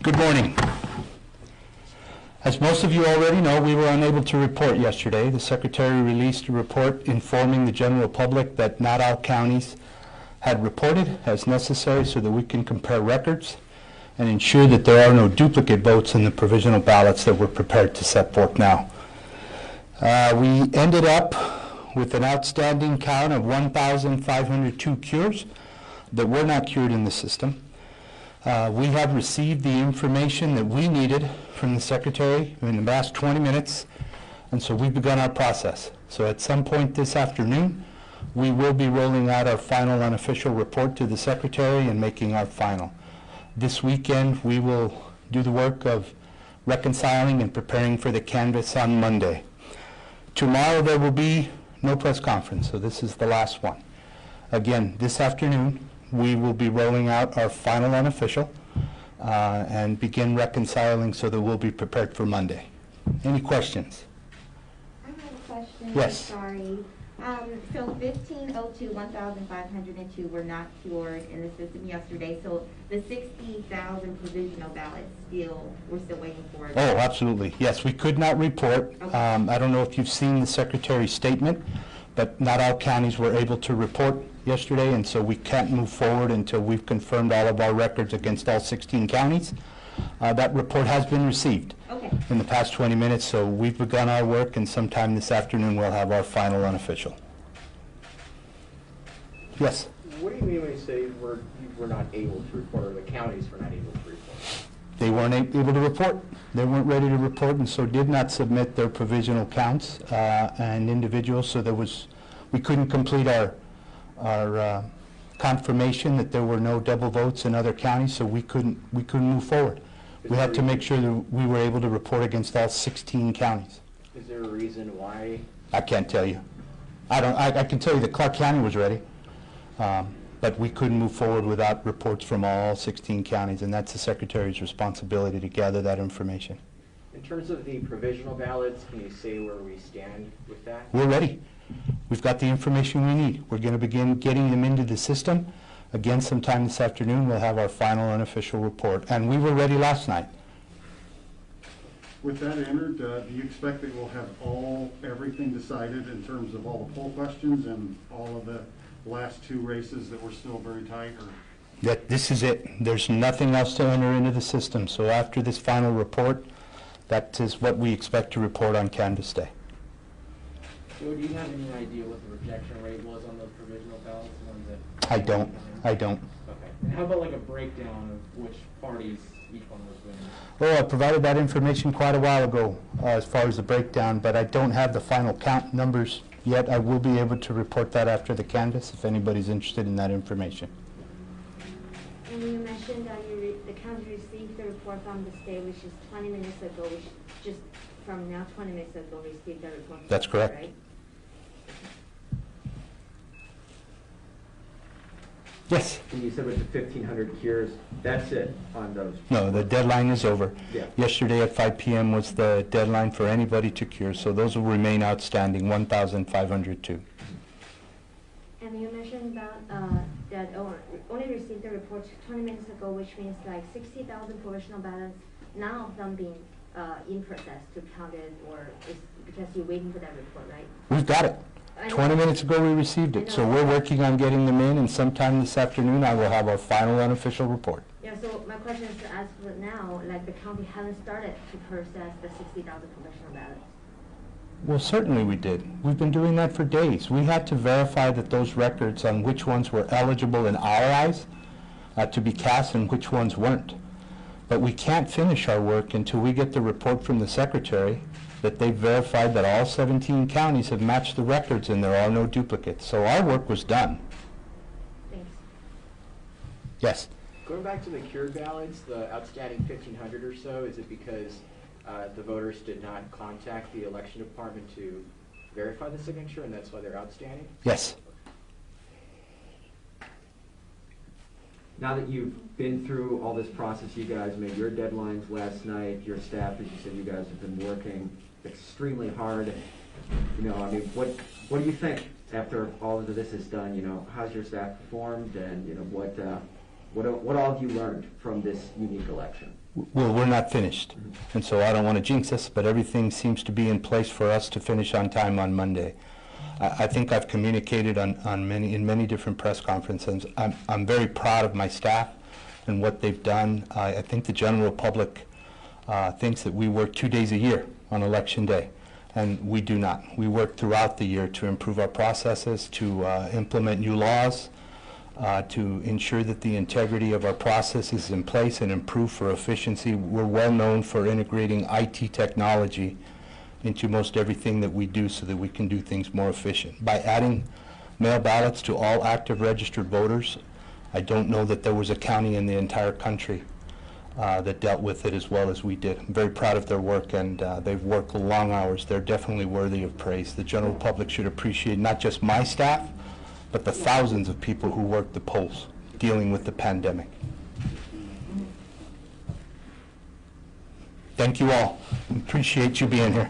Good morning. As most of you already know, we were unable to report yesterday. The Secretary released a report informing the general public that not all counties had reported as necessary so that we can compare records and ensure that there are no duplicate votes in the provisional ballots that we're prepared to set forth now. We ended up with an outstanding count of 1,502 cures that were not cured in the system. We have received the information that we needed from the Secretary in the last 20 minutes, and so we've begun our process. So at some point this afternoon, we will be rolling out our final unofficial report to the Secretary and making our final. This weekend, we will do the work of reconciling and preparing for the canvass on Monday. Tomorrow, there will be no press conference, so this is the last one. Again, this afternoon, we will be rolling out our final unofficial and begin reconciling so that we'll be prepared for Monday. Any questions? I have a question. Yes. Sorry. So 1,502, 1,502 were not cured in the system yesterday. So the 60,000 provisional ballots we're still waiting for. Oh, absolutely. Yes, we could not report. Okay. I don't know if you've seen the Secretary's statement, but not all counties were able to report yesterday, and so we can't move forward until we've confirmed all of our records against all 16 counties. That report has been received in the past 20 minutes, so we've begun our work, and sometime this afternoon we'll have our final unofficial. Yes? What do you mean when you say we're not able to report, or the counties were not able to report? They weren't able to report. They weren't ready to report, and so did not submit their provisional counts and individuals, so we couldn't complete our confirmation that there were no double votes in other counties, so we couldn't move forward. We had to make sure that we were able to report against all 16 counties. Is there a reason why? I can't tell you. I can tell you that Clark County was ready, but we couldn't move forward without reports from all 16 counties, and that's the Secretary's responsibility to gather that information. In terms of the provisional ballots, can you say where we stand with that? We're ready. We've got the information we need. We're going to begin getting them into the system. Again, sometime this afternoon, we'll have our final unofficial report. And we were ready last night. With that entered, do you expect that we'll have everything decided in terms of all the poll questions and all of the last two races that were still very tight? Or? That this is it. There's nothing else to enter into the system. So after this final report, that is what we expect to report on Canvas Day. Joe, do you have any idea what the rejection rate was on those provisional ballots? The ones that I don't. Okay. And how about like a breakdown of which parties each one was winning? Oh, I provided that information quite a while ago as far as the breakdown, but I don't have the final count numbers yet. I will be able to report that after the canvass if anybody's interested in that information. And you mentioned that the county received the report from the state, which is 20 minutes ago, which just from now 20 minutes ago received that report. That's correct. Right? Yes. And you said with the 1,500 cures, that's it on those? No, the deadline is over. Yeah. Yesterday at 5 p.m. was the deadline for anybody to cure, so those will remain outstanding, 1,502. And you mentioned about that only received the report 20 minutes ago, which means like 60,000 provisional ballots, none of them being in process to count it, or is because you're waiting for that report, right? We've got it. 20 minutes ago we received it, so we're working on getting them in, and sometime this afternoon I will have our final unofficial report. Yeah, so my question is, as for now, like the county hasn't started to process the 60,000 provisional ballots. Well, certainly we did. We've been doing that for days. We had to verify that those records on which ones were eligible in our eyes to be cast and which ones weren't. But we can't finish our work until we get the report from the Secretary that they've verified that all 17 counties have matched the records and there are no duplicates. So our work was done. Thanks. Yes? Going back to the cured ballots, the outstanding 1,500 or so, is it because the voters did not contact the election department to verify the signature and that's why they're outstanding? Yes. Now that you've been through all this process, you guys made your deadlines last night, your staff, as you said, you guys have been working extremely hard. You know, I mean, what do you think after all of this is done? You know, how's your staff performed, and you know, what all have you learned from this unique election? Well, we're not finished, and so I don't want to jinx us, but everything seems to be in place for us to finish on time on Monday. I think I've communicated in many different press conferences. I'm very proud of my staff and what they've done. I think the general public thinks that we work 2 days a year on Election Day, and we do not. We work throughout the year to improve our processes, to implement new laws, to ensure that the integrity of our process is in place and improve for efficiency. We're well known for integrating IT technology into most everything that we do so that we can do things more efficient. By adding mail ballots to all active registered voters, I don't know that there was a county in the entire country that dealt with it as well as we did. I'm very proud of their work, and they've worked long hours. They're definitely worthy of praise. The general public should appreciate not just my staff, but the thousands of people who worked the polls dealing with the pandemic. Thank you all. Appreciate you being here.